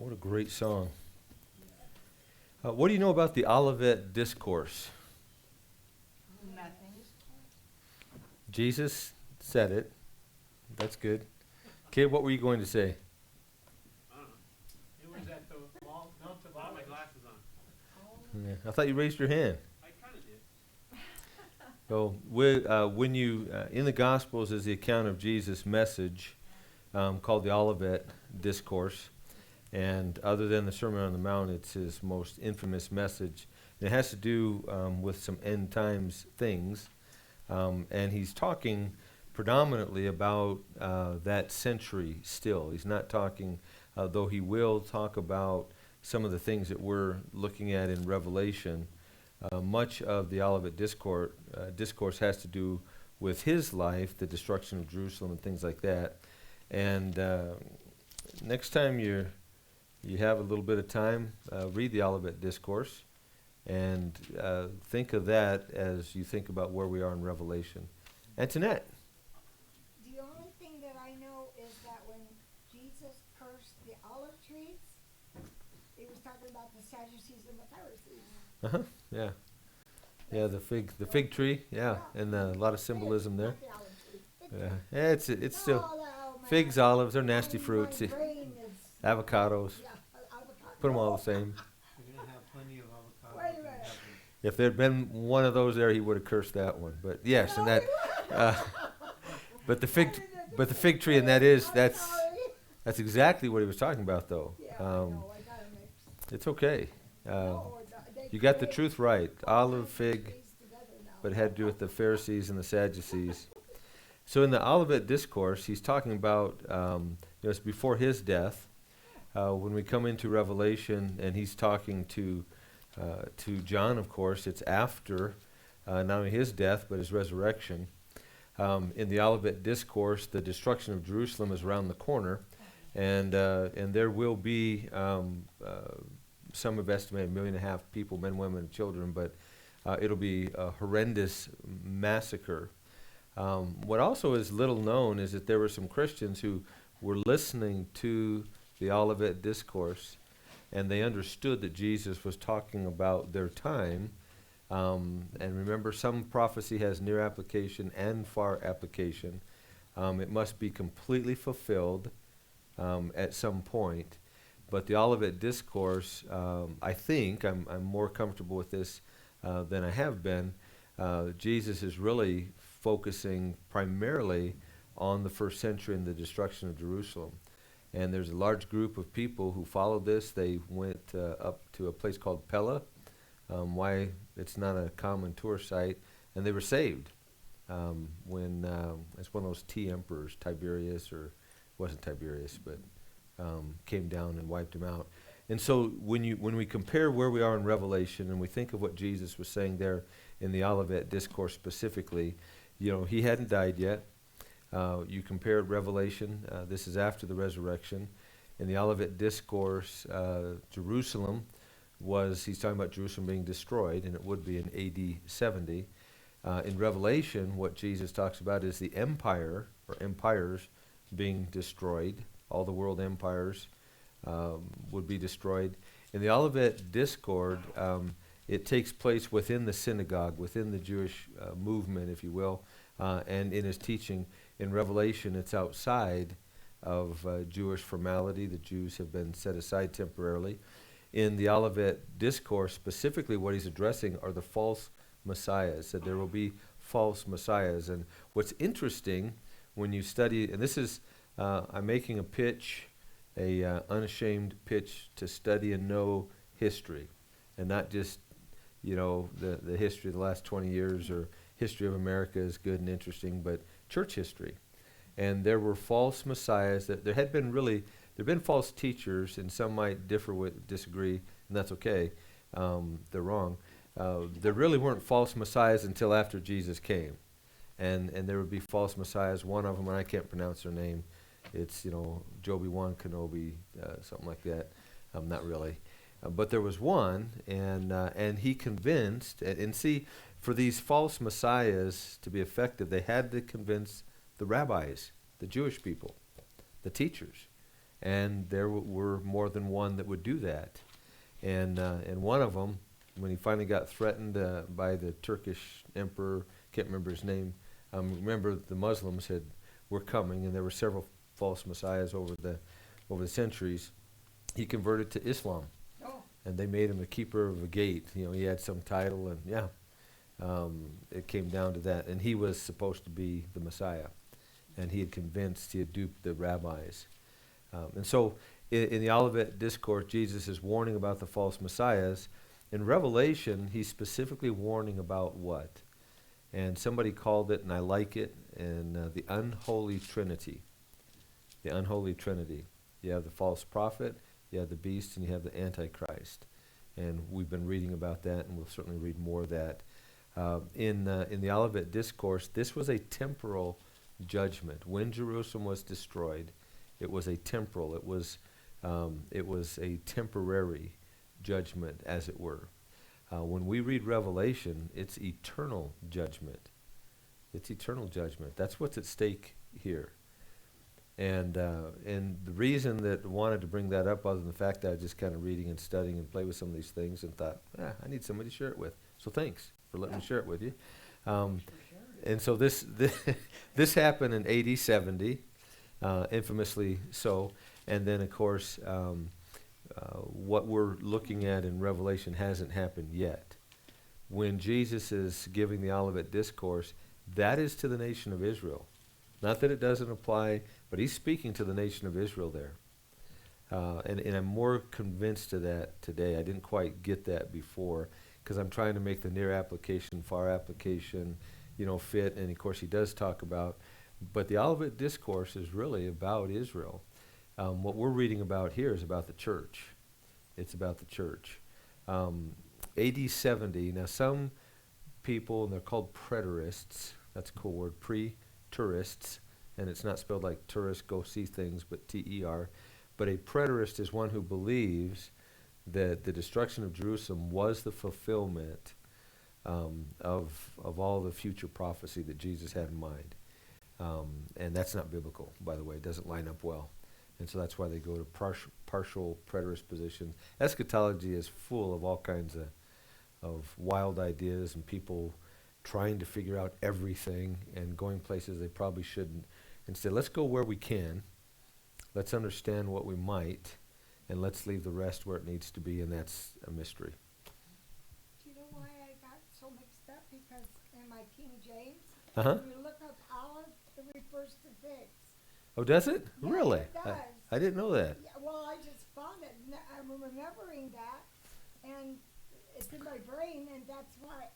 What a great song. What do you know about the Olivet Discourse? Nothing. Jesus said it. That's good. Kid, what were you going to say? It was at the mall. No, to buy my glasses on. Yeah, I thought you raised your hand. I kind of did. So, when you in the Gospels is the account of Jesus' message called the Olivet Discourse, and other than the Sermon on the Mount, it's his most infamous message. And it has to do with some end times things, and he's talking predominantly about that century. Still, he's not talking, though he will talk about some of the things that we're looking at in Revelation. Much of the Olivet discourse has to do with his life, the destruction of Jerusalem and things like that. And next time you have a little bit of time, read the Olivet Discourse and think of that as you think about where we are in Revelation. Antoinette. The only thing that I know is that when Jesus cursed the olive trees, he was talking about the Sadducees and the Pharisees. Yeah. Yeah, the fig tree, yeah, and a lot of symbolism there. Not the olive tree. Yeah, it's still man. figs, olives, they're nasty My fruits. brain is- Avocados, Yeah, avocado. put them all the same. You're going to have plenty of avocado. Wait a minute. If there'd been one of those there, he would have cursed that one. But yes, and that, but the fig tree, and that's exactly what he was talking about, though. Yeah, I know, I got it mixed. It's okay. No, they You got the create- truth right. Olive, fig, trees together now. but it had to do with the Pharisees and the Sadducees. So in the Olivet Discourse, he's talking about, it's before his death. When we come into Revelation, and he's talking to John, of course, it's after not only his death, but his resurrection. In the Olivet Discourse, the destruction of Jerusalem is around the corner, and there will be, some have estimated 1.5 million people, men, women, and children, but it'll be a horrendous massacre. What also is little known is that there were some Christians who were listening to the Olivet Discourse, and they understood that Jesus was talking about their time. And remember, some prophecy has near application and far application. It must be completely fulfilled at some point. But the Olivet Discourse, I think, I'm more comfortable with this than I have been. Jesus is really focusing primarily on the first century and the destruction of Jerusalem. And there's a large group of people who followed this. They went up to a place called Pella, why it's not a common tour site, and they were saved. When it's one of those emperors, Tiberius, or wasn't Tiberius, but came down and wiped them out. And so when we compare where we are in Revelation and we think of what Jesus was saying there in the Olivet Discourse specifically, he hadn't died yet. You compare Revelation, this is after the resurrection. In the Olivet Discourse, Jerusalem he's talking about Jerusalem being destroyed, and it would be in AD 70. In Revelation, what Jesus talks about is the empire, or empires, being destroyed. All the world empires would be destroyed. In the Olivet Discourse, it takes place within the synagogue, within the Jewish movement, if you will, and in his teaching. In Revelation, it's outside of Jewish formality. The Jews have been set aside temporarily. In the Olivet Discourse, specifically what he's addressing are the false messiahs, that there will be false messiahs. And what's interesting when you study, and this is, I'm making a pitch, unashamed pitch to study and know history, and not just, the history of the last 20 years or history of America is good and interesting, but church history. And there were false messiahs. That there had been false teachers, and some might disagree, and that's okay. They're wrong. There really weren't false messiahs until after Jesus came. And there would be false messiahs. One of them, and I can't pronounce their name, it's, Joby One Kenobi, something like that. Not really. But there was one, and he convinced, and see, for these false messiahs to be effective, they had to convince the rabbis, the Jewish people, the teachers. and there were more than one that would do that. And one of them, when he finally got threatened by the Turkish emperor, can't remember his name. Remember, the Muslims were coming, and there were several false messiahs over the centuries. He converted to Islam, Oh, and they made him a keeper of a gate. He had some title, and it came down to that. And he was supposed to be the Messiah, and he had duped the rabbis. And so in the Olivet Discourse, Jesus is warning about the false messiahs. In Revelation, he's specifically warning about what? And somebody called it, and I like it, the unholy trinity. The unholy trinity. You have the false prophet, you have the beast, and you have the Antichrist. And we've been reading about that, and we'll certainly read more of that. In the Olivet Discourse, this was a temporal judgment. When Jerusalem was destroyed, it was a temporal. It was a temporary judgment, as it were. When we read Revelation, it's eternal judgment. It's eternal judgment. That's what's at stake here. And the reason that I wanted to bring that up, other than the fact that I was just kind of reading and studying and play with some of these things and thought, I need somebody to share it with. So thanks for letting me share it with you. And so this this happened in AD 70, infamously so. And then, of course, what we're looking at in Revelation hasn't happened yet. When Jesus is giving the Olivet Discourse, that is to the nation of Israel. Not that it doesn't apply, but he's speaking to the nation of Israel there. And I'm more convinced of that today. I didn't quite get that before, because I'm trying to make the near application, far application, fit. And, of course, he does talk about, but the Olivet Discourse is really about Israel. What we're reading about here is about the church. It's about the church. AD 70, now some people, and they're called preterists, that's a cool word, pre-tourists, and it's not spelled like tourists go see things, but T-E-R. But a preterist is one who believes that the destruction of Jerusalem was the fulfillment of all the future prophecy that Jesus had in mind. And that's not biblical, by the way. It doesn't line up well. And so that's why they go to partial preterist positions. Eschatology is full of all kinds of wild ideas and people trying to figure out everything and going places they probably shouldn't. Instead, let's go where we can. Let's understand what we might, and let's leave the rest where it needs to be, and that's a mystery. do you know why I got so mixed up? Because in my King James, Uh-huh. when you look up olive, it refers to figs. Oh, does it? Yeah, Really? it does. I didn't know that. Yeah, well, I just found it. I'm remembering that, and it's in my brain, and that's why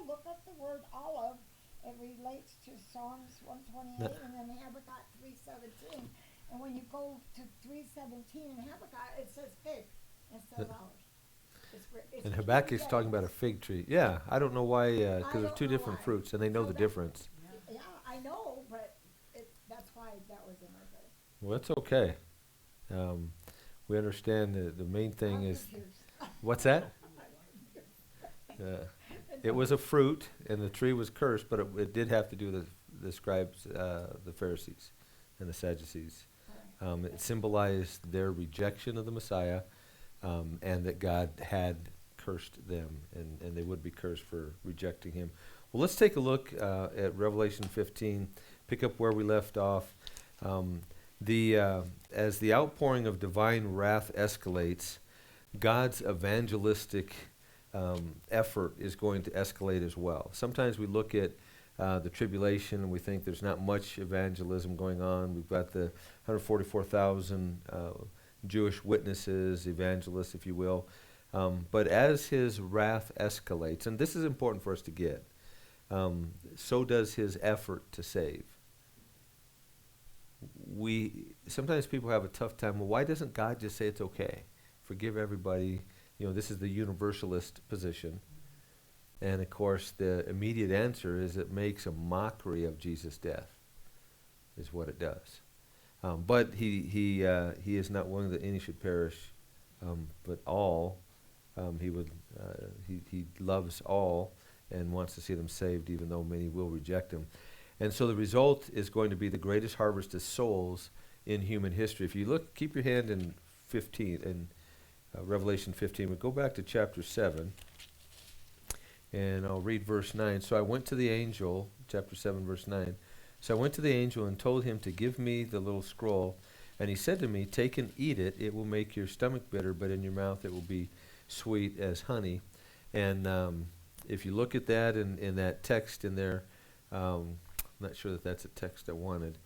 look up the word olive. It relates to Psalms 128 and then Habakkuk 3:17. And when you go to 3:17 in Habakkuk, it says fig instead of olive. And Habakkuk's talking about a fig tree. Yeah, I don't know why, because they're don't two know different why. fruits, and they know So the that- difference. Yeah, I know, but that's why that was in my brain. Well, that's okay. We understand that the main thing I'm is, confused. what's that? It was a fruit, and the tree was cursed, but it did have to do with the scribes, the Pharisees, and the Sadducees. It symbolized their rejection of the Messiah, and that God had cursed them, and they would be cursed for rejecting him. Well, let's take a look at Revelation 15, pick up where we left off. As the outpouring of divine wrath escalates, God's evangelistic effort is going to escalate as well. Sometimes we look at the tribulation and we think there's not much evangelism going on. We've got the 144,000 Jewish witnesses, evangelists, if you will. But as his wrath escalates, and this is important for us to get, so does his effort to save. Sometimes people have a tough time. Well, why doesn't God just say it's okay? Forgive everybody. This is the universalist position. And of course, the immediate answer is it makes a mockery of Jesus' death, is what it does. But he is not willing that any should perish, but all. He loves all and wants to see them saved, even though many will reject him. And so the result is going to be the greatest harvest of souls in human history. If you look, keep your hand in 15, in Revelation 15, but go back to chapter 7, and I'll read verse 9. So I went to the angel, chapter 7, verse 9. So I went to the angel and told him to give me the little scroll. And he said to me, take and eat it. It will make your stomach bitter, but in your mouth it will be sweet as honey. And if you look at that in that text in there, I'm not sure that that's a text I wanted.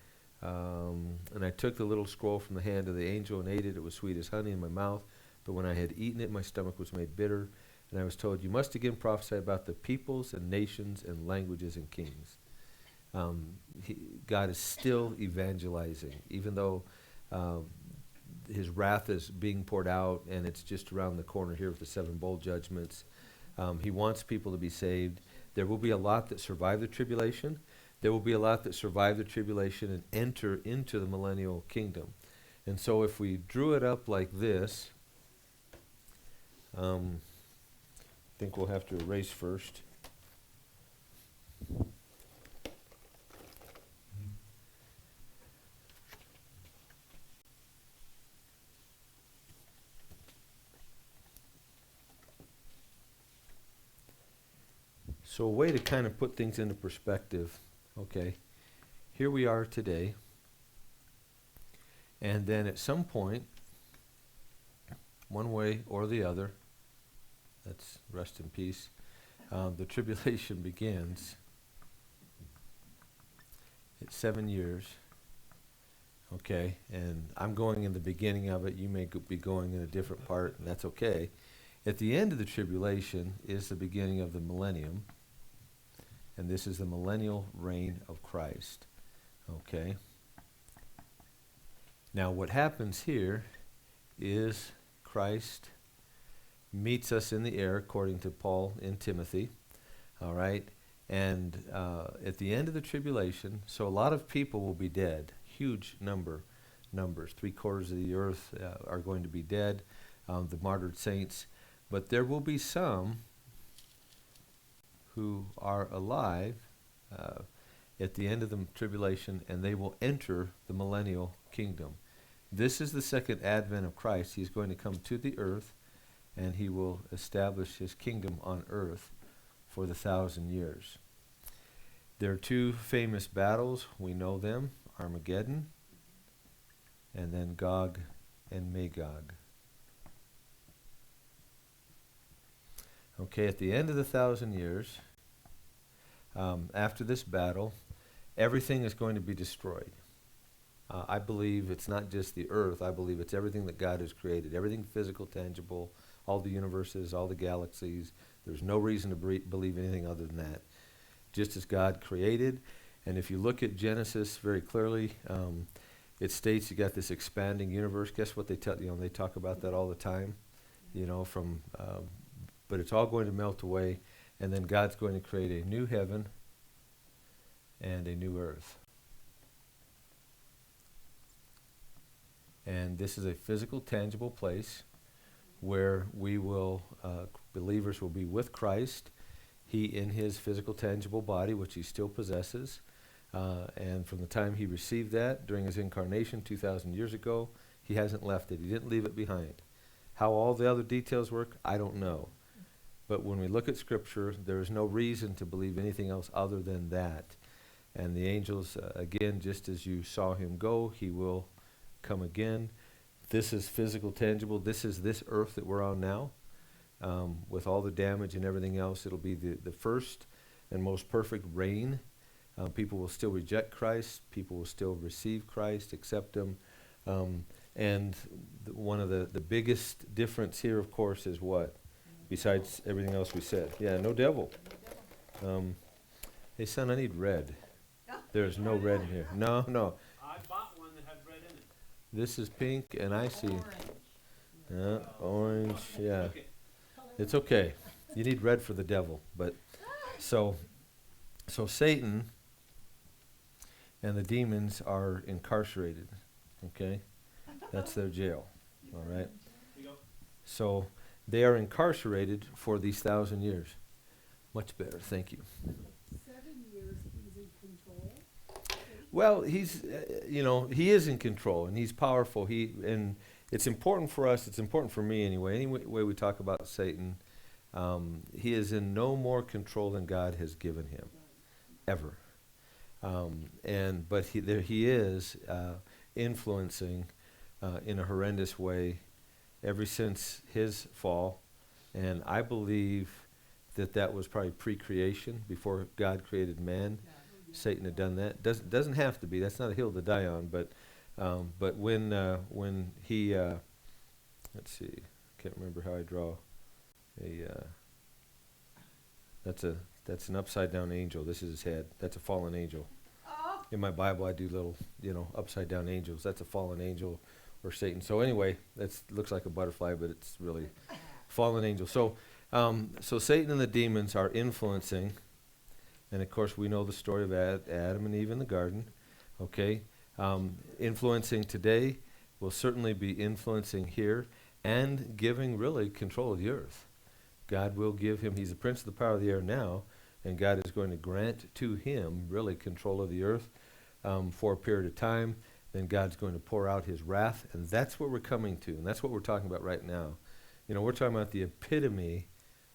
And I took the little scroll from the hand of the angel and ate it. It was sweet as honey in my mouth. But when I had eaten it, my stomach was made bitter. And I was told, you must again prophesy about the peoples and nations and languages and kings. God is still evangelizing, even though his wrath is being poured out and it's just around the corner here with the 7 bowl judgments. He wants people to be saved. There will be a lot that survive the tribulation. There will be a lot that survive the tribulation and enter into the millennial kingdom. And so if we drew it up like this, I think we'll have to erase first. So a way to kind of put things into perspective, okay, here we are today, and then at some point, one way or the other, that's rest in peace, the tribulation begins. It's 7 years, okay, and I'm going in the beginning of it. You may be going in a different part, and that's okay. At the end of the tribulation is the beginning of the millennium, and this is the millennial reign of Christ, okay? Now what happens here is Christ meets us in the air, according to Paul in Timothy, all right? And at the end of the tribulation, so a lot of people will be dead, huge numbers. 3/4 of the earth are going to be dead, the martyred saints. But there will be some who are alive at the end of the tribulation, and they will enter the millennial kingdom. This is the second advent of Christ. He's going to come to the earth, and he will establish his kingdom on earth for the 1,000 years. There are 2 famous battles. We know them, Armageddon, and then Gog and Magog. Okay, at the end of the 1,000 years, after this battle, everything is going to be destroyed. I believe it's not just the earth. I believe it's everything that God has created, everything physical, tangible, all the universes, all the galaxies. There's no reason to believe anything other than that. Just as God created. And if you look at Genesis very clearly, it states you got this expanding universe. Guess what they tell you? They talk about that all the time. But it's all going to melt away, and then God's going to create a new heaven and a new earth. And this is a physical, tangible place where we will, believers will be with Christ, he in his physical, tangible body, which he still possesses. And from the time he received that during his incarnation 2,000 years ago, he hasn't left it. He didn't leave it behind. How all the other details work, I don't know. But when we look at Scripture, there is no reason to believe anything else other than that. And the angels, again, just as you saw him go, he will come again. This is physical, tangible. This is this earth that we're on now. With all the damage and everything else, it'll be the first and most perfect reign. People will still reject Christ. People will still receive Christ, accept him. And one of the biggest difference here, of course, is what? Besides everything else we said. Yeah, no devil. Hey, son, I need red. There's no red in here. No. I bought one that had red in it. This is pink, and I see orange. Yeah, Okay. it's okay. You need red for the devil. But so Satan and the demons are incarcerated. Okay, that's their jail. All right. We go. So they are incarcerated for these 1,000 years. Much better, thank you. 7 years he's in control. Well, he's, he is in control and he's powerful. And it's important for us. It's important for me anyway. Any way we talk about Satan, he is in no more control than God has given him, ever. But there he is influencing in a horrendous way ever since his fall, and I believe that was probably pre-creation before God created man. Satan had done that. Doesn't have to be. That's not a hill to die on. But when he let's see, can't remember how I draw a. That's an upside down angel. This is his head. That's a fallen angel. Oh, In my Bible, I do little upside down angels. That's a fallen angel or Satan. So anyway, that looks like a butterfly, but it's really fallen angel. So Satan and the demons are influencing. And of course, we know the story of Adam and Eve in the garden. Okay, influencing today will certainly be influencing here and giving really control of the earth. God will give him. He's the prince of the power of the air now, and God is going to grant to him really control of the earth for a period of time. Then God's going to pour out his wrath, and that's what we're coming to, and that's what we're talking about right now. We're talking about the epitome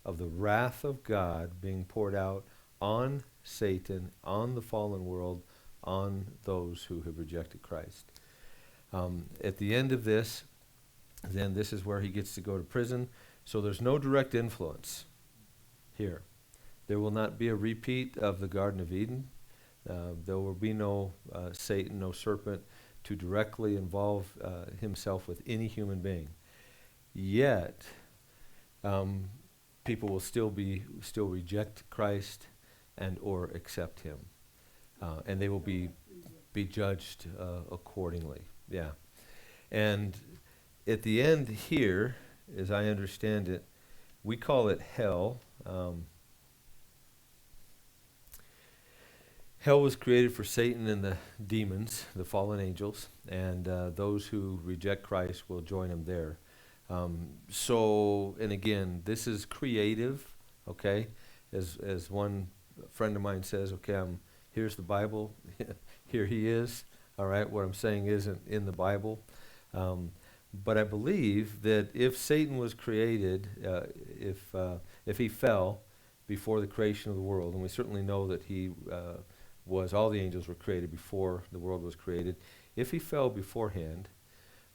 of the wrath of God being poured out on Satan, on the fallen world, on those who have rejected Christ. At the end of this, then this is where he gets to go to prison. So there's no direct influence here. There will not be a repeat of the Garden of Eden. There will be no Satan, no serpent to directly involve himself with any human being. Yet, people will still reject Christ and or accept him, and they will be judged accordingly. Yeah, and at the end here, as I understand it, we call it hell. Hell was created for Satan and the demons, the fallen angels, and those who reject Christ will join him there. And again, this is creative, okay? As one friend of mine says, okay, here's the Bible, here he is. All right, what I'm saying isn't in the Bible. But I believe that if Satan was created, if he fell before the creation of the world, and we certainly know that he all the angels were created before the world was created. If he fell beforehand,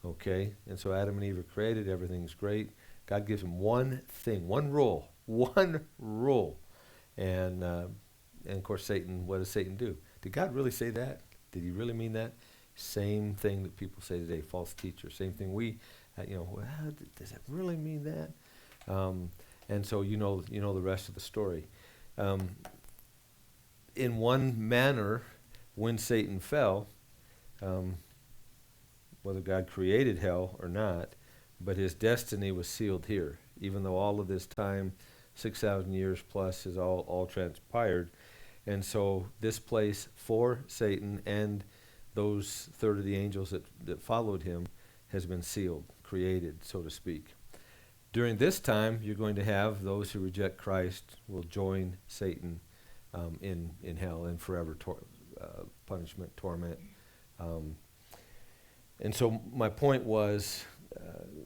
okay, and so Adam and Eve are created, everything's great. God gives him one thing, one rule, and of course Satan. What does Satan do? Did God really say that? Did he really mean that? Same thing that people say today, false teacher. Same thing does it really mean that? And so you know the rest of the story. In one manner, when Satan fell, whether God created hell or not, but his destiny was sealed here. Even though all of this time, 6,000 years plus, has all transpired. And so this place for Satan and those third of the angels that followed him has been sealed, created, so to speak. During this time, you're going to have those who reject Christ will join Satan in hell in forever punishment, torment. And so my point was,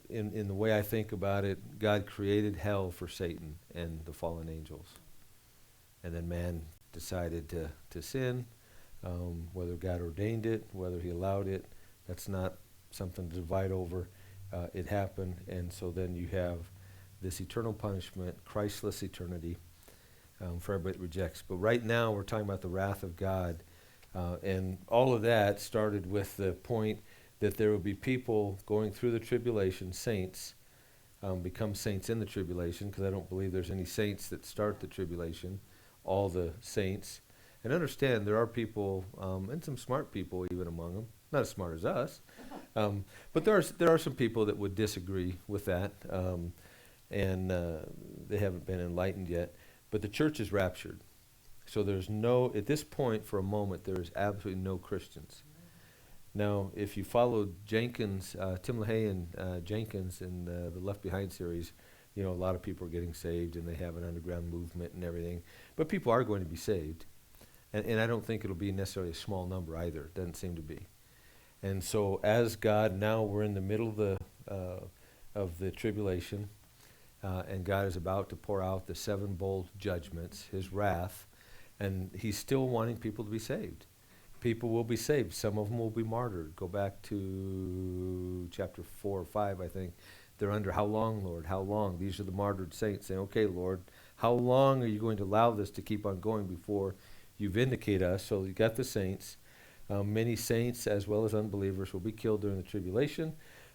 in the way I think about it, God created hell for Satan and the fallen angels. And then man decided to sin. Whether God ordained it, whether he allowed it, that's not something to divide over. It happened, and so then you have this eternal punishment, Christless eternity, for everybody that rejects. But right now we're talking about the wrath of God, and all of that started with the point that there will be people going through the tribulation, saints, become saints in the tribulation, because I don't believe there's any saints that start the tribulation, all the saints. And understand there are people, and some smart people even among them, not as smart as us, but there are some people that would disagree with that, and they haven't been enlightened yet. But the church is raptured. So at this point for a moment, there is absolutely no Christians. Now, if you followed Jenkins, Tim LaHaye and Jenkins in the Left Behind series, a lot of people are getting saved and they have an underground movement and everything. But people are going to be saved. And I don't think it'll be necessarily a small number either. It doesn't seem to be. And so as God, now we're in the middle of the tribulation, and God is about to pour out the 7 bold judgments, his wrath, and he's still wanting people to be saved. People will be saved. Some of them will be martyred. Go back to chapter 4 or 5, I think. They're under, how long, Lord? How long? These are the martyred saints saying, okay, Lord, how long are you going to allow this to keep on going before you vindicate us? So you got the saints. Many saints as well as unbelievers will be killed during the tribulation.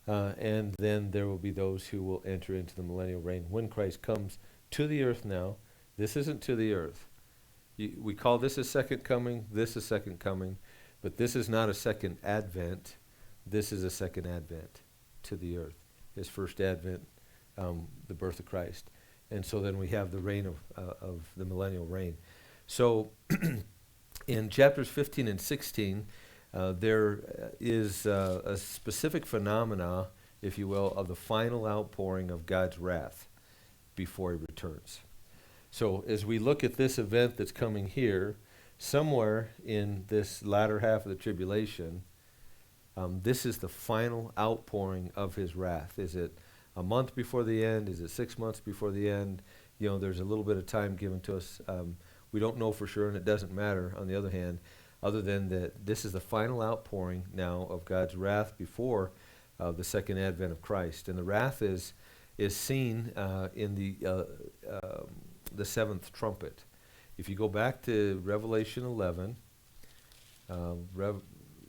And then there will be those who will enter into the millennial reign when Christ comes to the earth now. This isn't to the earth. We call this a second coming, this a second coming, but this is not a second advent. This is a second advent to the earth. His first advent, the birth of Christ. And so then we have the reign of the millennial reign. So in chapters 15 and 16, there is a specific phenomena, if you will, of the final outpouring of God's wrath before he returns. So as we look at this event that's coming here, somewhere in this latter half of the tribulation, this is the final outpouring of his wrath. Is it a month before the end? Is it 6 months before the end? You know, there's a little bit of time given to us. We don't know for sure, and it doesn't matter, on the other hand, other than that this is the final outpouring now of God's wrath before the second advent of Christ. And the wrath is seen in the seventh trumpet. If you go back to Revelation 11,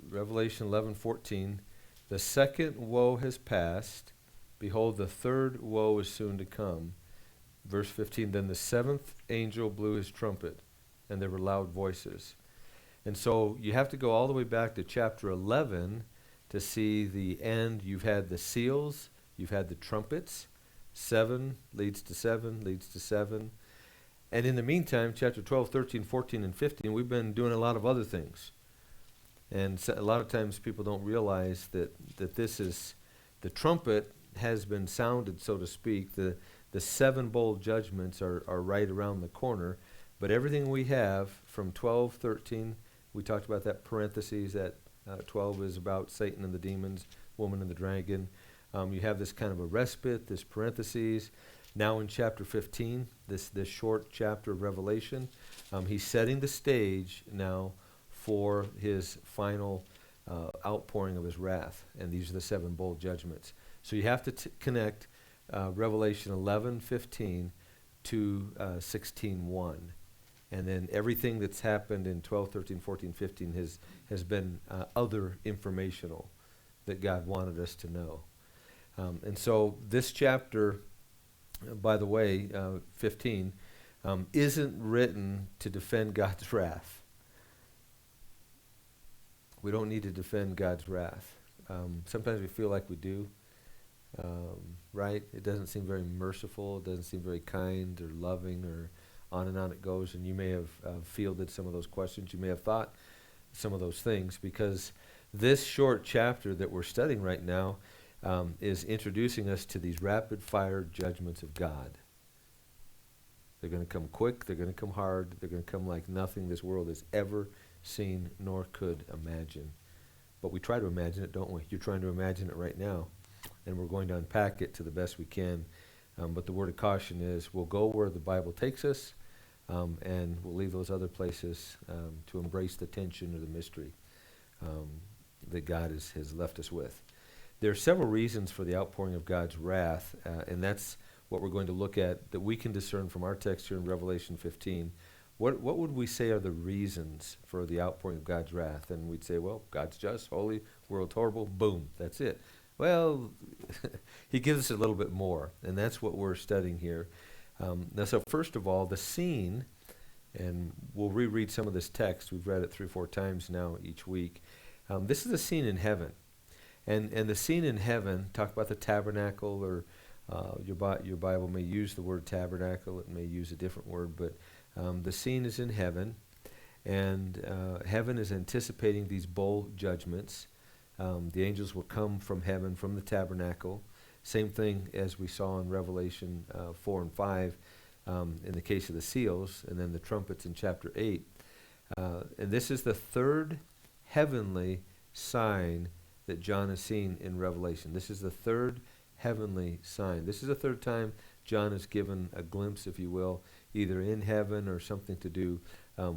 Revelation 11:14, the second woe has passed. Behold, the third woe is soon to come. Verse 15, then the seventh angel blew his trumpet, and there were loud voices. And so you have to go all the way back to chapter 11 to see the end. You've had the seals, you've had the trumpets. 7 leads to 7, leads to 7. And in the meantime, chapter 12, 13, 14, and 15, we've been doing a lot of other things. And so a lot of times people don't realize that this is, the trumpet has been sounded, so to speak. The 7 bold judgments are right around the corner. But everything we have from 12, 13, we talked about that parentheses, that 12 is about Satan and the demons, woman and the dragon. You have this kind of a respite, this parentheses. Now in chapter 15, this short chapter of Revelation, he's setting the stage now for his final outpouring of his wrath. And these are the 7 bold judgments. So you have to connect Revelation 11:15 to 16:1. And then everything that's happened in 12, 13, 14, 15 has been other informational that God wanted us to know. And so this chapter, by the way, 15, isn't written to defend God's wrath. We don't need to defend God's wrath. Sometimes we feel like we do, right? It doesn't seem very merciful. It doesn't seem very kind or loving, or on and on it goes. And you may have fielded some of those questions. You may have thought some of those things, because this short chapter that we're studying right now is introducing us to these rapid-fire judgments of God. They're going to come quick. They're going to come hard. They're going to come like nothing this world has ever seen nor could imagine. But we try to imagine it, don't we? You're trying to imagine it right now. And we're going to unpack it to the best we can. But the word of caution is we'll go where the Bible takes us, and we'll leave those other places to embrace the tension or the mystery that God has left us with. There are several reasons for the outpouring of God's wrath, and that's what we're going to look at, that we can discern from our text here in Revelation 15. What would we say are the reasons for the outpouring of God's wrath? And we'd say, well, God's just, holy, world horrible, boom, that's it. Well, he gives us a little bit more, and that's what we're studying here. Now, so first of all, the scene, and we'll reread some of this text. We've read it 3 or 4 times now each week. This is a scene in heaven. And the scene in heaven, talk about the tabernacle, or your Bible may use the word tabernacle. It may use a different word, but the scene is in heaven. And heaven is anticipating these bowl judgments. The angels will come from heaven, from the tabernacle. Same thing as we saw in Revelation 4 and 5 in the case of the seals, and then the trumpets in chapter 8. And this is the third heavenly sign that John has seen in Revelation. This is the third heavenly sign. This is the third time John is given a glimpse, if you will, either in heaven or something to do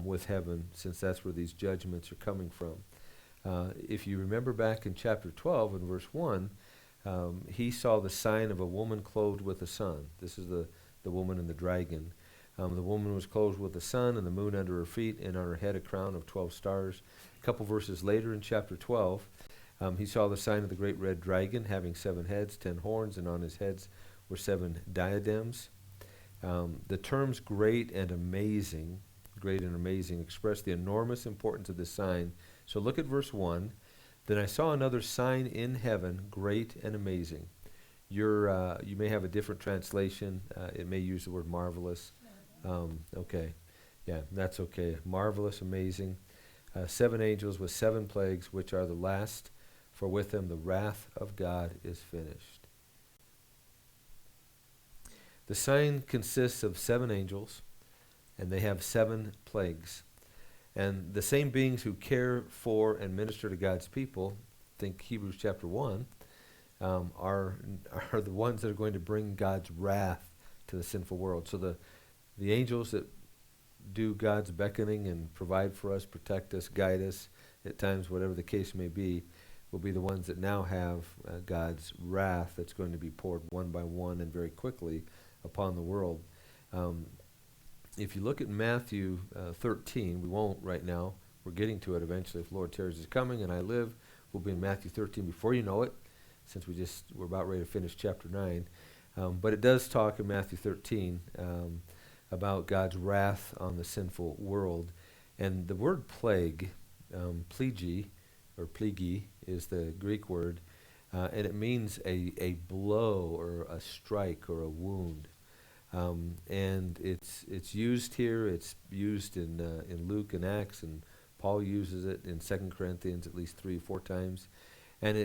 with heaven, since that's where these judgments are coming from. If you remember back in chapter 12 and verse 1, he saw the sign of a woman clothed with the sun. This is the woman and the dragon. The woman was clothed with the sun and the moon under her feet, and on her head a crown of 12 stars. A couple verses later in chapter 12, he saw the sign of the great red dragon, having 7 heads, 10 horns, and on his heads were 7 diadems. The terms great and amazing express the enormous importance of this sign. So look at verse 1. Then I saw another sign in heaven, great and amazing. You may have a different translation. It may use the word marvelous. Okay. Yeah, that's okay. Marvelous, amazing. 7 angels with 7 plagues, which are the last, for with them the wrath of God is finished. The sign consists of 7 angels, and they have 7 plagues. And the same beings who care for and minister to God's people, think Hebrews chapter 1, are the ones that are going to bring God's wrath to the sinful world. So the angels that do God's beckoning and provide for us, protect us, guide us, at times, whatever the case may be, will be the ones that now have God's wrath that's going to be poured one by one and very quickly upon the world. If you look at Matthew 13, we won't right now. We're getting to it eventually. If the Lord tarries is coming and I live, we'll be in Matthew 13 before you know it, since we're about ready to finish chapter 9. But it does talk in Matthew 13 about God's wrath on the sinful world. And the word plague, plegi, or plegi, is the Greek word, and it means a blow or a strike or a wound. And it's used here. It's used in Luke and Acts, and Paul uses it in 2 Corinthians at least 3 or 4 times. And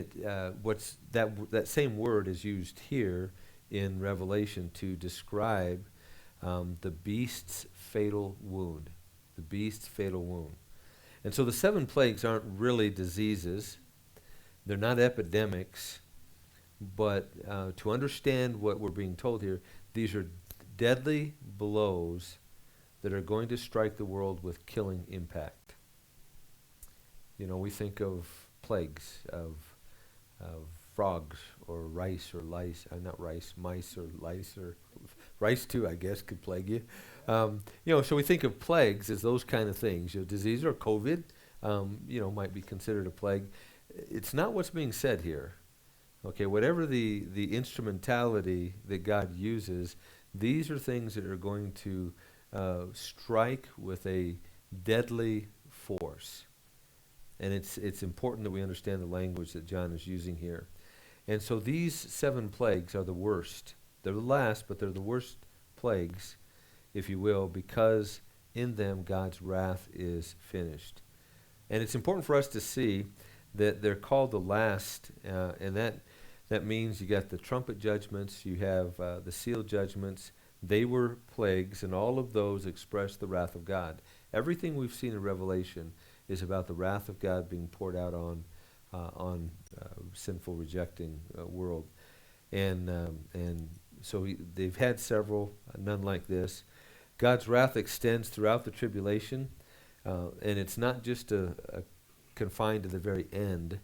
that same word is used here in Revelation to describe the beast's fatal wound. The beast's fatal wound. And so the 7 plagues aren't really diseases. They're not epidemics. But to understand what we're being told here, these are deadly blows that are going to strike the world with killing impact. You know, we think of plagues, of frogs or rice or lice. Not rice, mice or lice, or rice too, I guess, could plague you. So we think of plagues as those kind of things. Disease or COVID, might be considered a plague. It's not what's being said here. Okay, whatever the instrumentality that God uses, these are things that are going to strike with a deadly force. And it's important that we understand the language that John is using here. And so these 7 plagues are the worst. They're the last, but they're the worst plagues, if you will, because in them God's wrath is finished. And it's important for us to see that they're called the last, and that means you got the trumpet judgments, you have the seal judgments. They were plagues, and all of those express the wrath of God. Everything we've seen in Revelation is about the wrath of God being poured out on sinful, rejecting world. And so they've had several, none like this. God's wrath extends throughout the tribulation, and it's not just confined to the very end,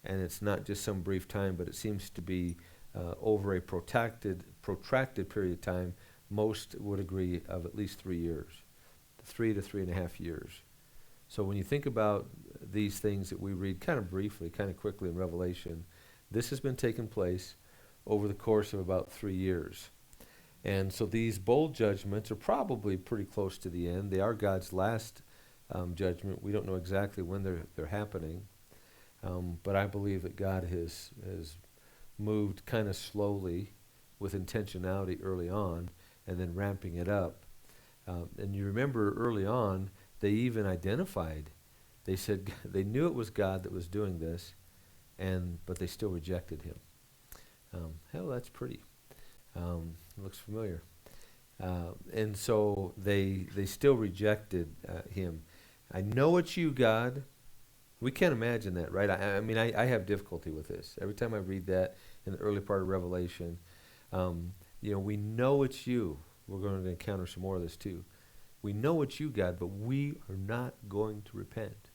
and it's not just some brief time, but it seems to be over a protracted period of time. Most would agree of at least 3 years, 3 to 3.5 years. So when you think about these things that we read kind of briefly, kind of quickly in Revelation, this has been taking place over the course of about 3 years. And so these bowl judgments are probably pretty close to the end. They are God's last judgment. We don't know exactly when they're happening, but I believe that God has moved kind of slowly with intentionality early on and then ramping it up. And you remember early on, they even identified. They said they knew it was God that was doing this, but they still rejected him. Hell, that's pretty. Looks familiar. And so they still rejected him. I know it's you, God. We can't imagine that, right? I have difficulty with this. Every time I read that in the early part of Revelation, we know it's you. We're going to encounter some more of this too. We know it's you, God, but we are not going to repent.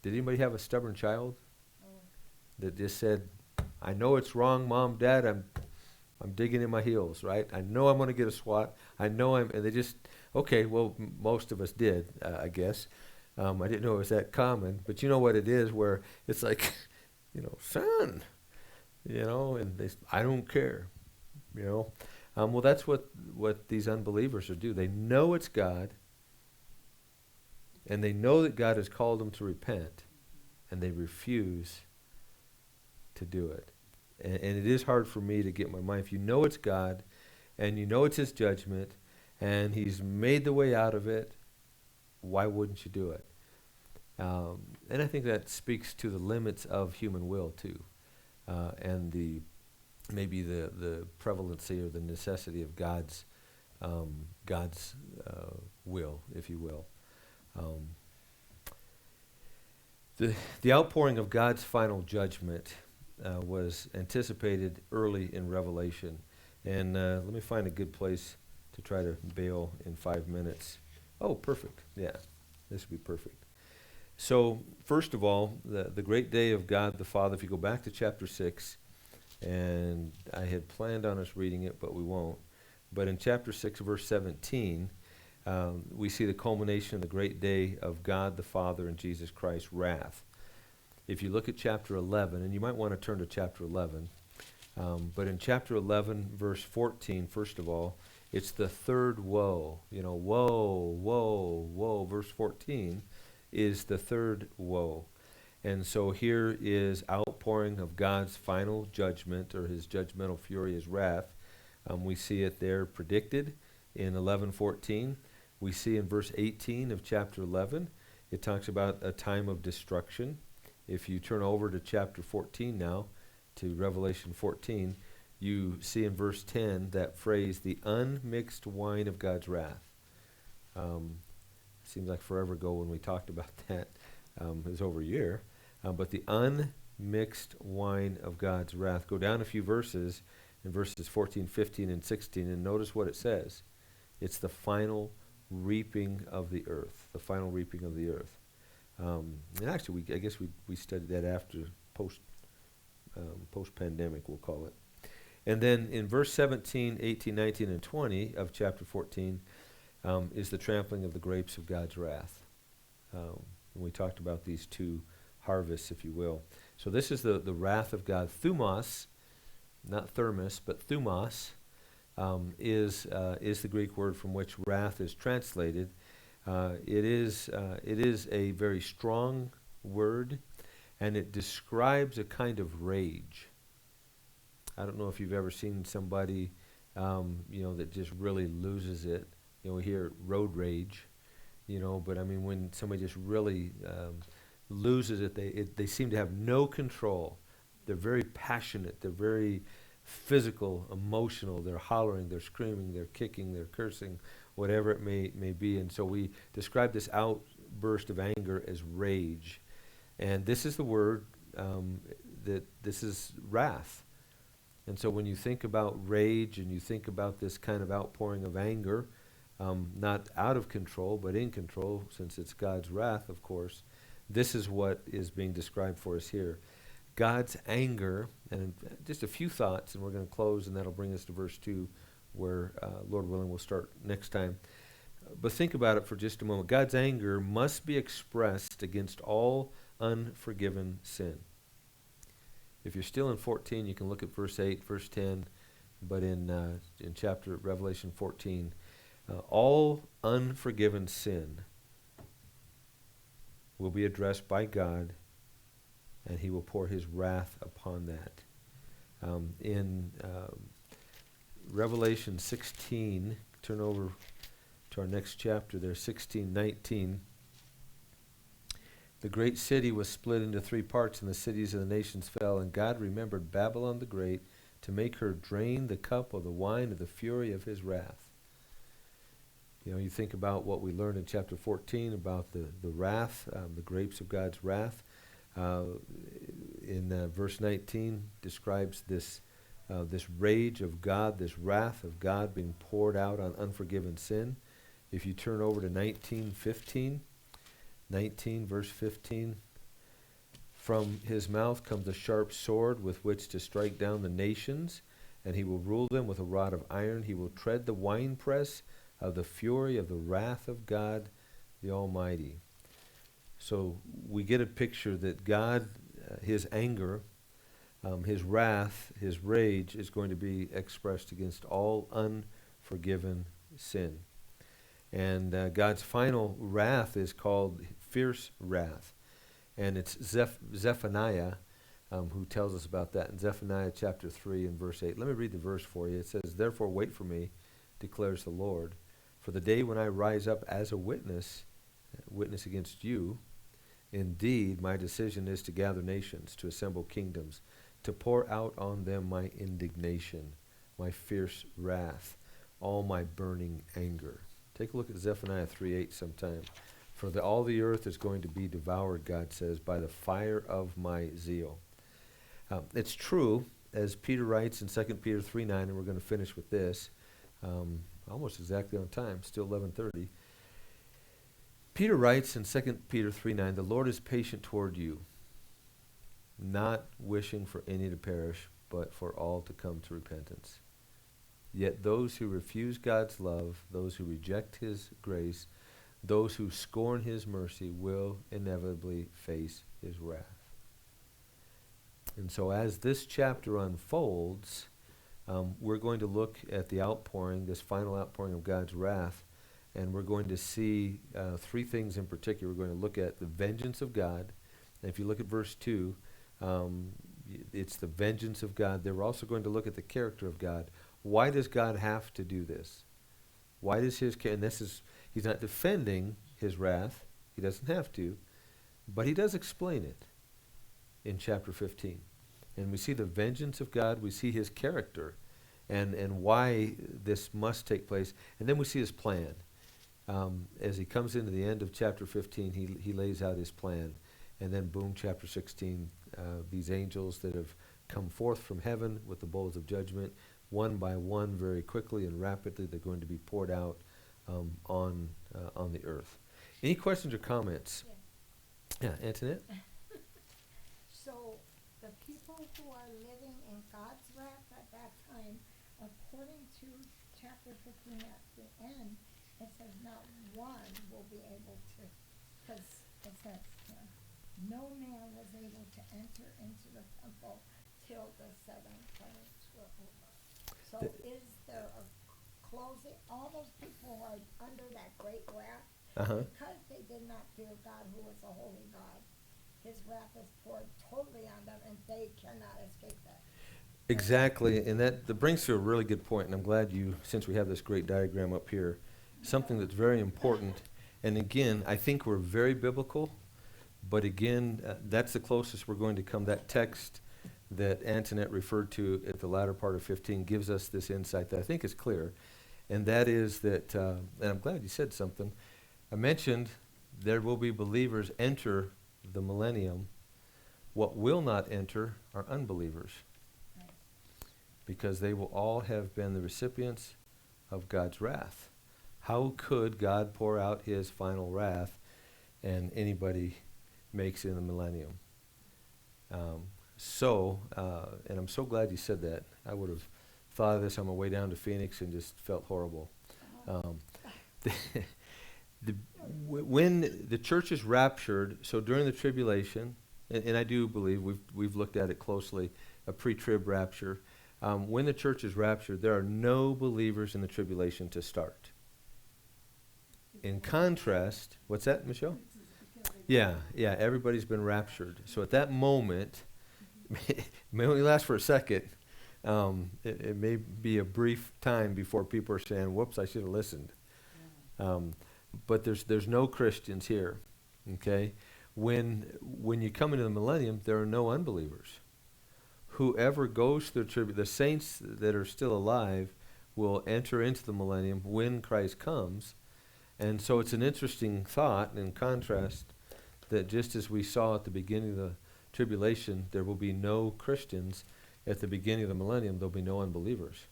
Did anybody have a stubborn child that just said, I know it's wrong, Mom, Dad, I'm digging in my heels, right? I know I'm going to get a swat. And they just, okay, well, most of us did, I guess. I didn't know it was that common, but you know what it is, where it's like, son, and I don't care, well, that's what these unbelievers do. They know it's God, and they know that God has called them to repent, and they refuse to do it. And it is hard for me to get my mind. If you know it's God, and you know it's His judgment, and He's made the way out of it, why wouldn't you do it? And I think that speaks to the limits of human will too, and maybe the prevalency or the necessity of God's will, if you will. The outpouring of God's final judgment was anticipated early in Revelation, and let me find a good place to try to bail in 5 minutes. Oh, perfect. Yeah, this would be perfect. So, first of all, the great day of God the Father, if you go back to chapter 6, and I had planned on us reading it, but we won't. But in chapter 6, verse 17, we see the culmination of the great day of God the Father and Jesus Christ's wrath. If you look at chapter 11, and you might want to turn to chapter 11, but in chapter 11, verse 14, first of all, it's the third woe. Woe, woe, woe. Verse 14 is the third woe. And so here is outpouring of God's final judgment, or His judgmental fury, His wrath. We see it there predicted in 11:14. We see in verse 18 of chapter 11, it talks about a time of destruction. If you turn over to chapter 14 now, to Revelation 14, you see in verse 10 that phrase, the unmixed wine of God's wrath. Seems like forever ago when we talked about that. It was over a year. But the unmixed wine of God's wrath. Go down a few verses, in verses 14, 15, and 16, and notice what it says. It's the final reaping of the earth. The final reaping of the earth. And actually, I guess we studied that after post-pandemic, we'll call it. And then in verse 17, 18, 19, and 20 of chapter 14 is the trampling of the grapes of God's wrath. And we talked about these two harvests, if you will. So this is the wrath of God. Thumos, not thermos, but thumos, is the Greek word from which wrath is translated. It is a very strong word, and it describes a kind of rage. I don't know if you've ever seen somebody, that just really loses it. We hear road rage, but I mean, when somebody just really loses it, they seem to have no control. They're very passionate. They're very physical, emotional. They're hollering, they're screaming, they're kicking, they're cursing, whatever it may be. And so we describe this outburst of anger as rage. And this is the word that this is wrath. And so when you think about rage and you think about this kind of outpouring of anger, not out of control, but in control, since it's God's wrath, of course, this is what is being described for us here. God's anger, and just a few thoughts, and we're going to close, and that'll bring us to verse 2, where, Lord willing, we'll start next time. But think about it for just a moment. God's anger must be expressed against all unforgiven sin. If you're still in 14, you can look at verse 8, verse 10, but in chapter Revelation 14, all unforgiven sin will be addressed by God, and He will pour His wrath upon that. In Revelation 16, turn over to our next chapter there, 16:19. The great city was split into three parts, and the cities of the nations fell, and God remembered Babylon the Great to make her drain the cup of the wine of the fury of His wrath. You think about what we learned in chapter 14 about the wrath, the grapes of God's wrath. In verse 19 describes this rage of God, this wrath of God being poured out on unforgiven sin. If you turn over to 19:15, 19 verse 15, from his mouth comes a sharp sword with which to strike down the nations, and he will rule them with a rod of iron. He will tread the winepress of the fury of the wrath of God the Almighty. So we get a picture that God, his anger, his wrath, his rage is going to be expressed against all unforgiven sin. And God's final wrath is called fierce wrath. And it's Zephaniah who tells us about that in Zephaniah chapter 3 and verse 8. Let me read the verse for you. It says, "Therefore wait for me, declares the Lord, for the day when I rise up as a witness against you. Indeed, my decision is to gather nations, to assemble kingdoms, to pour out on them my indignation, my fierce wrath, all my burning anger." Take a look at Zephaniah 3:8 sometime. "For all the earth is going to be devoured," God says, "by the fire of my zeal." It's true, as Peter writes in 2 Peter 3:9, and we're going to finish with this, almost exactly on time, still 11:30. Peter writes in 2 Peter 3:9, "The Lord is patient toward you, not wishing for any to perish, but for all to come to repentance. Yet those who refuse God's love, those who reject his grace, those who scorn his mercy will inevitably face his wrath." And so as this chapter unfolds, we're going to look at the outpouring, this final outpouring of God's wrath, and we're going to see three things in particular. We're going to look at the vengeance of God. And if you look at verse 2, it's the vengeance of God. Then we're also going to look at the character of God. Why does God have to do this? Why does and he's not defending his wrath. He doesn't have to. But he does explain it in chapter 15. And we see the vengeance of God. We see his character and why this must take place. And then we see his plan. As he comes into the end of chapter 15, he lays out his plan. And then boom, chapter 16, these angels that have come forth from heaven with the bowls of judgment, one by one, very quickly and rapidly, they're going to be poured out on the earth. Any questions or comments? Yeah, Antoinette? So the people who are living in God's wrath at that time, according to chapter 15 at the end, it says not one will be able to, because it says no man was able to enter into the temple till the 7 plagues were over. So is there a closing? All those people who are under that great wrath, because they did not fear God, who is a holy God, his wrath is poured totally on them, and they cannot escape that. Exactly, and that brings to a really good point, and I'm glad since we have this great diagram up here, something that's very important. And again, I think we're very biblical, but again, that's the closest we're going to come. That text that Antoinette referred to at the latter part of 15 gives us this insight that I think is clear, and that is that, and I'm glad you said something. I mentioned there will be believers enter the millennium. What will not enter are unbelievers, because they will all have been the recipients of God's wrath. How could God pour out his final wrath and anybody makes it in the millennium? And I'm so glad you said that. I would have thought of this on my way down to Phoenix and just felt horrible. When the church is raptured, so during the tribulation, and I do believe we've looked at it closely, a pre-trib rapture. When the church is raptured, there are no believers in the tribulation to start. In contrast, what's that, Michelle? Yeah, everybody's been raptured. So at that moment, it may only last for a second. It may be a brief time before people are saying, whoops, I should have listened. But there's no Christians here, okay? When you come into the millennium, there are no unbelievers. Whoever goes through the saints that are still alive will enter into the millennium when Christ comes, And so it's an interesting thought in contrast that just as we saw at the beginning of the tribulation, there will be no Christians. At the beginning of the millennium, there'll be no unbelievers.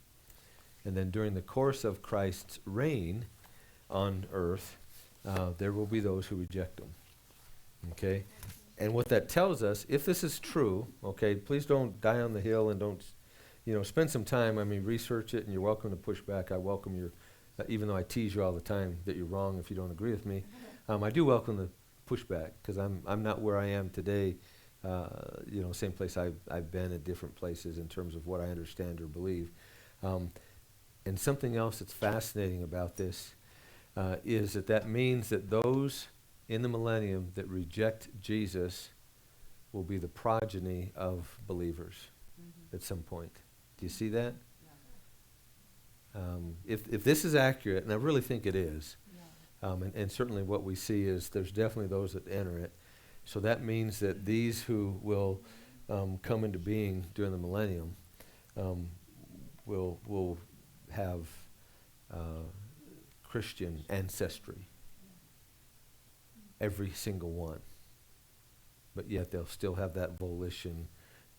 And then during the course of Christ's reign on earth, there will be those who reject him. Okay? And what that tells us, if this is true, okay, please don't die on the hill and don't, spend some time. I mean, research it, and you're welcome to push back. I welcome your, even though I tease you all the time that you're wrong if you don't agree with me, I do welcome the pushback, because I'm not where I am today, same place I've been at different places in terms of what I understand or believe. And something else that's fascinating about this is that means that those in the millennium that reject Jesus will be the progeny of believers at some point. Do you see that? If this is accurate, and I really think it is, and certainly what we see is there's definitely those that enter it. So that means that these who will come into being during the millennium will have Christian ancestry. Every single one. But yet they'll still have that volition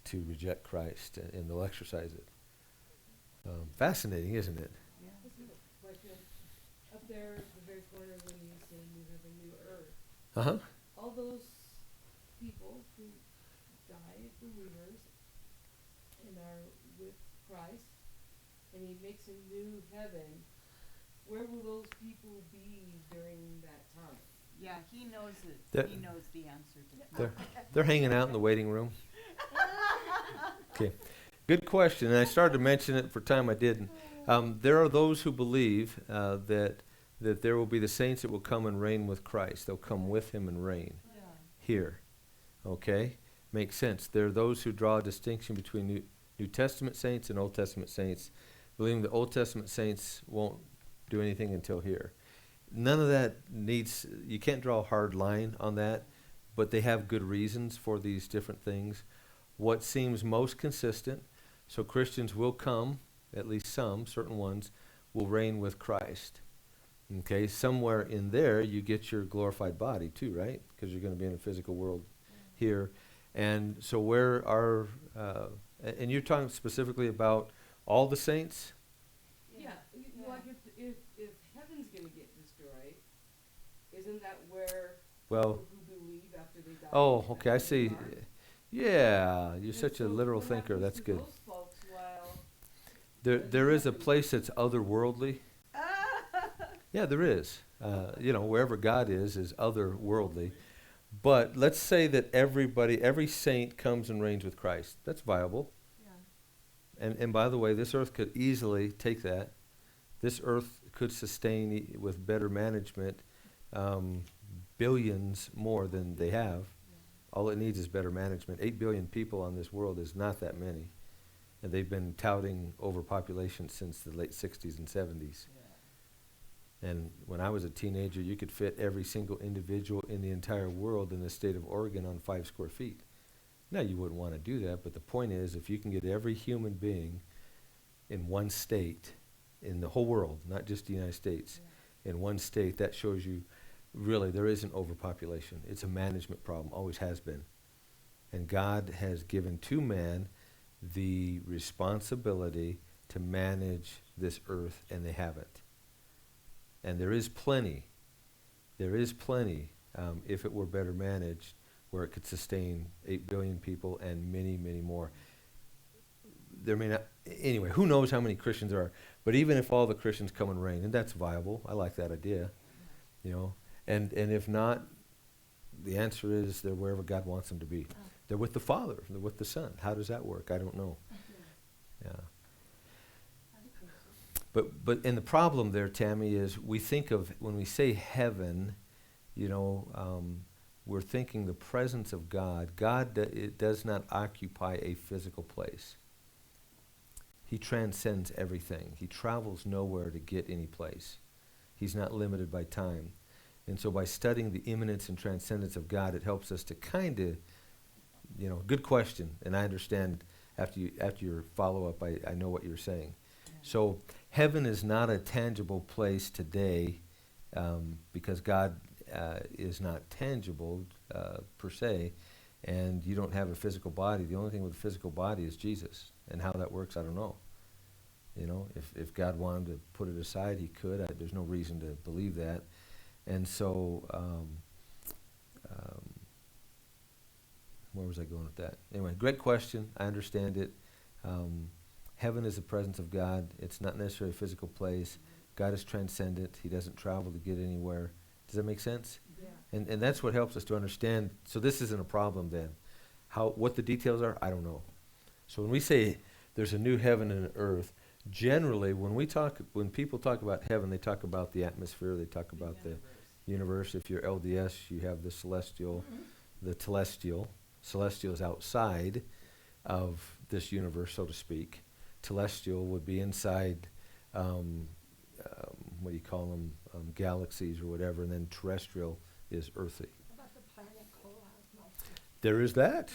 to reject Christ, and they'll exercise it. Fascinating, isn't it? Yeah. Question. Up there, the very corner when you say new heaven, new earth. Uh-huh. All those people who die believers and are with Christ, and he makes a new heaven, where will those people be during that time? Yeah, he knows it. They're- He knows the answer to that. They're hanging out in the waiting room. Okay. Good question. And I started to mention it for time I didn't. There are those who believe that there will be the saints that will come and reign with Christ. They'll come with him and reign Yeah. here. Okay? Makes sense. There are those who draw a distinction between New Testament saints and Old Testament saints, believing the Old Testament saints won't do anything until here. None of that you can't draw a hard line on that, but they have good reasons for these different things. What seems most consistent, so Christians will come, at least some, certain ones, will reign with Christ. Okay, somewhere in there you get your glorified body too, right? Because you're going to be in a physical world here. And so where are, and you're talking specifically about all the saints? Yeah. Like if heaven's gonna get destroyed, isn't that where Well, people who believe after they die? oh, okay, I see. are? Yeah, you're And such a so literal what thinker. happens That's to good. those folks while There is a place that's otherworldly. Yeah, there is. Wherever God is otherworldly. But let's say that every saint comes and reigns with Christ. That's viable. And by the way, this earth could easily take that. This earth could sustain, with better management, billions more than they have. All it needs is better management. 8 billion people on this world is not that many. And they've been touting overpopulation since the late 60s and 70s. And when I was a teenager, you could fit every single individual in the entire world in the state of Oregon on 5 square feet. Now, you wouldn't want to do that, but the point is, if you can get every human being in one state, in the whole world, not just the United States, in one state, that shows you really there is an overpopulation. It's a management problem, always has been. And God has given to man the responsibility to manage this earth, and they haven't. And there is plenty, if it were better managed, where it could sustain 8 billion people and many, many more. There may not, anyway, who knows how many Christians there are. But even if all the Christians come and reign, and that's viable, I like that idea, And if not, the answer is they're wherever God wants them to be. They're with the Father, they're with the Son. How does that work? I don't know. Yeah. But and the problem there, Tammy, is we think of, when we say heaven, we're thinking the presence of God. God it does not occupy a physical place. He transcends everything. He travels nowhere to get any place. He's not limited by time. And so by studying the immanence and transcendence of God, it helps us to kind of, good question. And I understand after your follow-up, I know what you're saying. So heaven is not a tangible place today because God is not tangible per se, and you don't have a physical body. The only thing with a physical body is Jesus, and how that works, I don't know. You know, if God wanted to put it aside, he could. There's no reason to believe that. And so, where was I going with that? Anyway, great question. I understand it. Heaven is the presence of God. It's not necessarily a physical place. God is transcendent. He doesn't travel to get anywhere. Does that make sense? Yeah. And that's what helps us to understand. So this isn't a problem then. What the details are, I don't know. So when we say there's a new heaven and an earth, generally when people talk about heaven, they talk about the atmosphere, they talk about the universe. If you're LDS, you have the celestial, the telestial. Celestial is outside of this universe, so to speak. Telestial would be inside, what do you call them, galaxies or whatever, and then terrestrial is earthly. How about the planet Cosmos? There is that.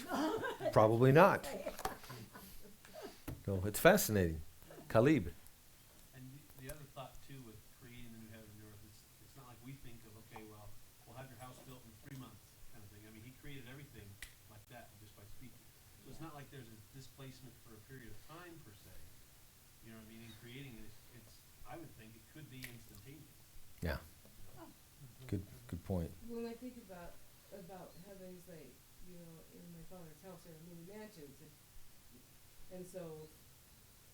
Probably not. No, it's fascinating. Khalib. And the other thought too with creating the new heaven and earth, it's not like we think of, okay, well, we'll have your house built in 3 months kind of thing. I mean, he created everything like that just by speaking. So it's not like there's a displacement for a period of time per se. You know what I mean? In creating it, I would think it could be instantaneous. Yeah. Good point. When I think about heavens, like, you know, in my father's house there are many mansions, and so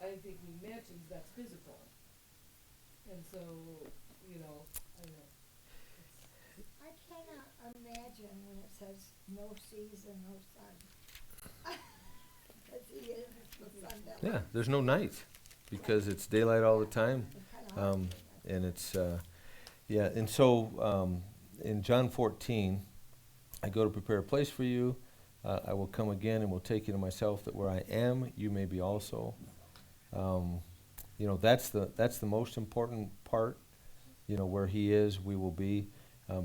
I think mansions, that's physical. And so, you know, I don't know. I cannot imagine when it says no seas and no sun. Because he is the sun that Yeah, there's no night because it's daylight all the time. And it's, and so in John 14, I go to prepare a place for you. I will come again and will take you to myself, that where I am, you may be also. You know, that's the most important part. You know, where he is, we will be.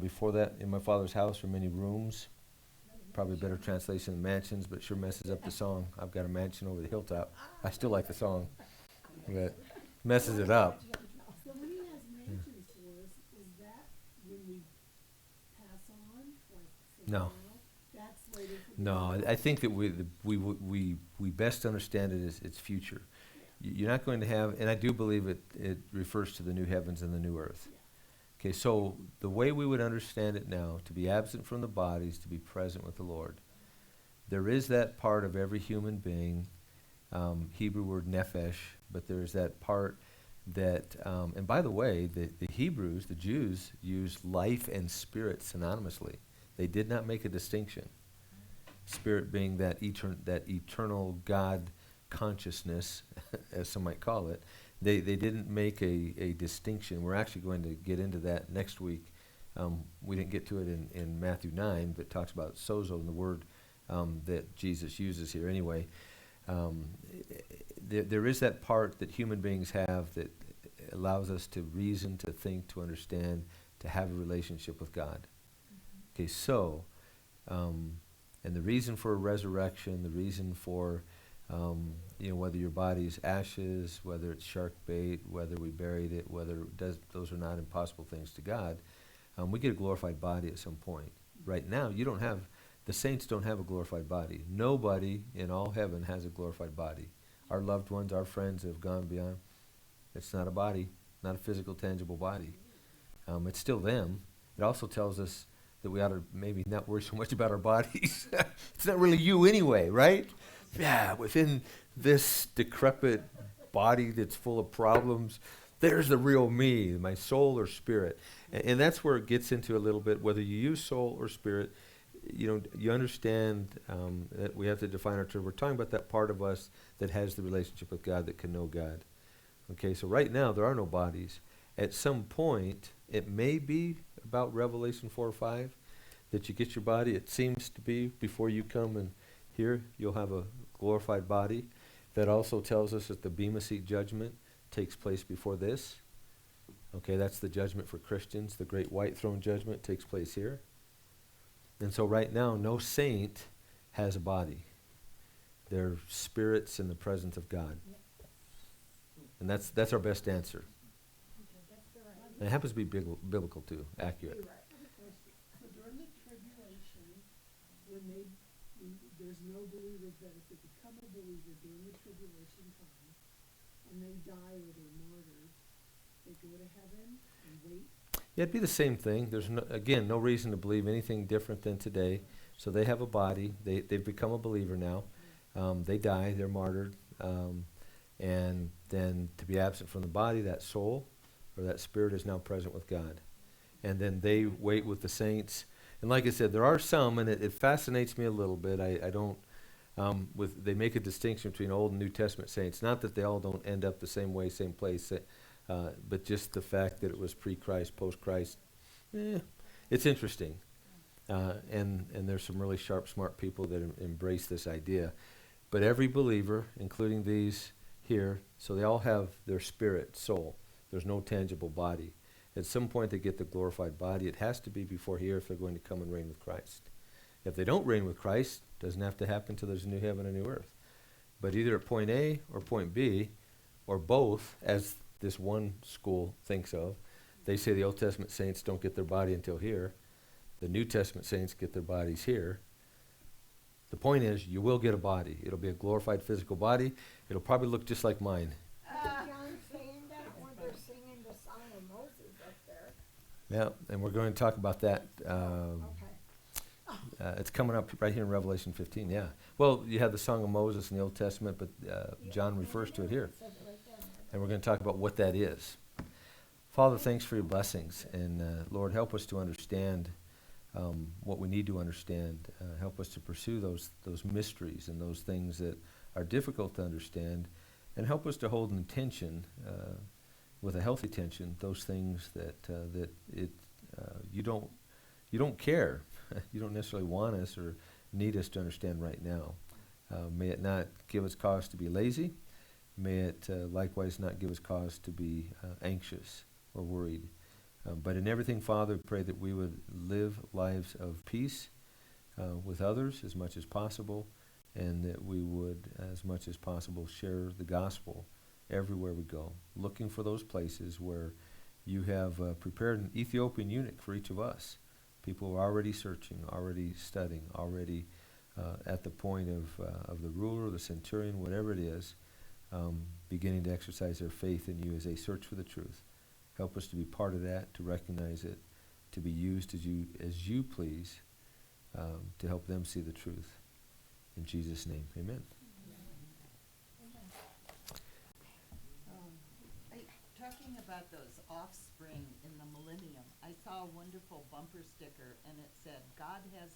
Before that, in my Father's house are many rooms. Probably a better translation than mansions, but sure messes up the song. I've got a mansion over the hilltop. I still like the song, but messes it up. So when he has mansions for us, is that when we pass on, like from No. now? That's later. for No, the- I think that we best understand it as its future. You're not going to have, and I do believe it refers to the new heavens and the new earth. Okay, so the way we would understand it now, to be absent from the bodies, to be present with the Lord. There is that part of every human being, Hebrew word nephesh, but there's that part that, and by the way, the Hebrews, the Jews, used life and spirit synonymously. They did not make a distinction. Spirit being that eternal God consciousness, as some might call it. They didn't make a distinction. We're actually going to get into that next week. We didn't get to it in Matthew 9, but it talks about sozo, and the word that Jesus uses here anyway. There is that part that human beings have that allows us to reason, to think, to understand, to have a relationship with God. Okay, so, and the reason for a resurrection, the reason for whether your body's ashes, whether it's shark bait, whether we buried it, those are not impossible things to God. We get a glorified body at some point. Right now, the saints don't have a glorified body. Nobody in all heaven has a glorified body. Our loved ones, our friends have gone beyond. It's not a body, not a physical, tangible body. It's still them. It also tells us that we ought to maybe not worry so much about our bodies. It's not really you anyway, right? Yeah, within this decrepit body that's full of problems, there's the real me, my soul or spirit. And that's where it gets into a little bit, whether you use soul or spirit, you understand that we have to define our term. We're talking about that part of us that has the relationship with God, that can know God. Okay, so right now there are no bodies. At some point, it may be about Revelation 4 or 5 that you get your body. It seems to be before you come and here, you'll have a glorified body. That also tells us that the Bema Seat judgment takes place before this. Okay, that's the judgment for Christians. The great white throne judgment takes place here. And so right now, no saint has a body. They're spirits in the presence of God. And that's our best answer. That's the right. And it happens to be biblical too, accurate. You're right. So during the tribulation, when there's no believers, that if they become a believer during the tribulation time, and they die or they're martyred, they go to heaven and wait. Yeah, it'd be the same thing. There's no reason to believe anything different than today. So they have a body. They've become a believer now. They die. They're martyred. And then to be absent from the body, that soul or that spirit is now present with God. And then they wait with the saints. And like I said, there are some, and it fascinates me a little bit. I don't. They make a distinction between Old and New Testament saints. Not that they all don't end up the same way, same place. But just the fact that it was pre-Christ, post-Christ, it's interesting. And there's some really sharp, smart people that embrace this idea. But every believer, including these here, so they all have their spirit, soul. There's no tangible body. At some point they get the glorified body. It has to be before here if they're going to come and reign with Christ. If they don't reign with Christ, it doesn't have to happen until there's a new heaven and a new earth. But either at point A or point B, or both, as this one school thinks of. They say the Old Testament saints don't get their body until here. The New Testament saints get their bodies here. The point is, you will get a body. It'll be a glorified physical body. It'll probably look just like mine. John saying that when they're singing the Song of Moses up there. Yeah, and we're going to talk about that. Okay. It's coming up right here in Revelation 15, yeah. Well, you have the Song of Moses in the Old Testament, but John refers to it here. Said it right there. And we're going to talk about what that is. Father, thanks for your blessings. And Lord, help us to understand what we need to understand. Help us to pursue those mysteries and those things that are difficult to understand. And help us to hold in tension, with a healthy tension, those things that you don't care. You don't necessarily want us or need us to understand right now. May it not give us cause to be lazy. May it likewise not give us cause to be anxious or worried. But in everything, Father, pray that we would live lives of peace with others as much as possible, and that we would, as much as possible, share the gospel everywhere we go, looking for those places where you have prepared an Ethiopian eunuch for each of us. People who are already searching, already studying, already at the point of the ruler, the centurion, whatever it is, beginning to exercise their faith in you as they search for the truth. Help us to be part of that, to recognize it, to be used as you please, to help them see the truth. In Jesus' name, amen. Talking about those offspring in the millennium, I saw a wonderful bumper sticker, and it said, God has